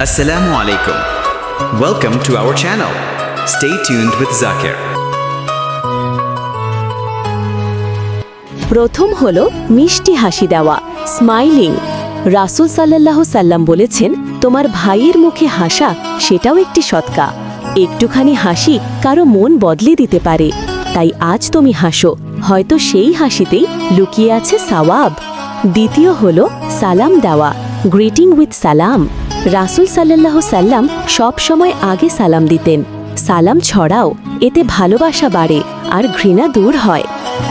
Assalamu alaikum. Welcome to our channel. Stay tuned with Zakir. প্রথম হলো মিষ্টি হাসি দেওয়া, স্মাইলিং। রাসূল সাল্লাল্লাহু সাল্লাম বলেছেন, তোমার ভাইয়ের মুখে হাসা সেটাও একটি সদকা। একটুখানি হাসি কারো মন বদলে দিতে পারে। তাই আজ তুমি হাসো, হয়তো সেই হাসিতেই লুকিয়ে আছে সওয়াব। দ্বিতীয় হলো সালাম দেওয়া, গ্রিটিং উইথ সালাম। রাসূল সাল্লাল্লাহু সাল্লাম সব সময় আগে সালাম দিতেন। সালাম ছড়াও, এতে ভালোবাসা বাড়ে আর ঘৃণা দূর হয়।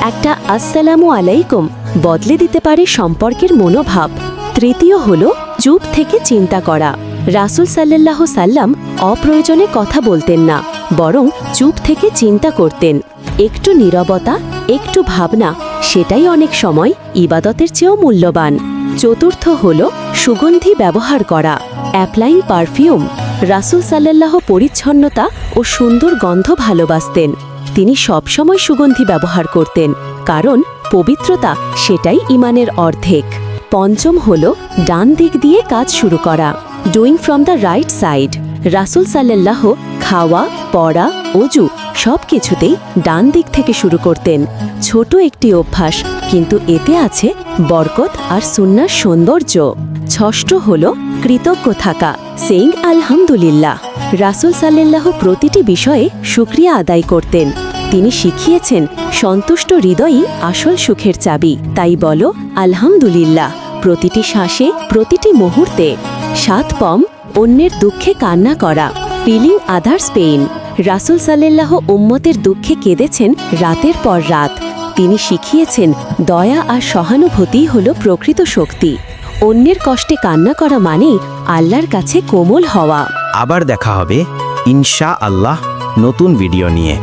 একটা আসসালামু আলাইকুম বদলে দিতে পারে সম্পর্কের মনোভাব। তৃতীয় হলো চুপ থেকে চিন্তা করা। রাসূল সাল্লাল্লাহু সাল্লাম অপ্রয়োজনে কথা বলতেন না, বরং চুপ থেকে চিন্তা করতেন। একটু নীরবতা, একটু ভাবনা, সেটাই অনেক সময় ইবাদতের চেয়েও মূল্যবান। চতুর্থ হলো সুগন্ধি ব্যবহার করা, অ্যাপ্লাইং পারফিউম। রাসূল সাল্লাল্লাহু পরিচ্ছন্নতা ও সুন্দর গন্ধ ভালোবাসতেন। তিনি সবসময় সুগন্ধি ব্যবহার করতেন, কারণ পবিত্রতা সেটাই ঈমানের অর্ধেক। পঞ্চম হল ডান দিক দিয়ে কাজ শুরু করা, doing from the right side. রাসূল সাল্লাল্লাহু খাওয়া, পড়া, অজু সব কিছুতেই ডান দিক থেকে শুরু করতেন। ছোট একটি অভ্যাস, কিন্তু এতে আছে বরকত আর সুন্নাহর সৌন্দর্য। ষষ্ঠ হল কৃতজ্ঞ থাকা, সেইং আলহামদুলিল্লাহ। রাসূল সাল্লাল্লাহু প্রতিটি বিষয়ে শুকরিয়া আদায় করতেন। তিনি শিখিয়েছেন, সন্তুষ্ট হৃদয়ই আসল সুখের চাবি। তাই বলো আলহামদুলিল্লাহ প্রতিটি শ্বাসে, প্রতিটি মুহূর্তে। 7 পম অন্যের দুঃখে কান্না করা, ফিলিং আদার্স পেইন। রাসূল সাল্লাল্লাহু উম্মতের দুঃখে কেঁদেছেন রাতের পর রাত। তিনি শিখিয়েছেন, দয়া আর সহানুভূতি হল প্রকৃত শক্তি। অন্যের কষ্টে কান্না করা মানেই আল্লাহর কাছে কোমল হওয়া। আবার দেখা হবে ইনশাআল্লাহ নতুন ভিডিও নিয়ে।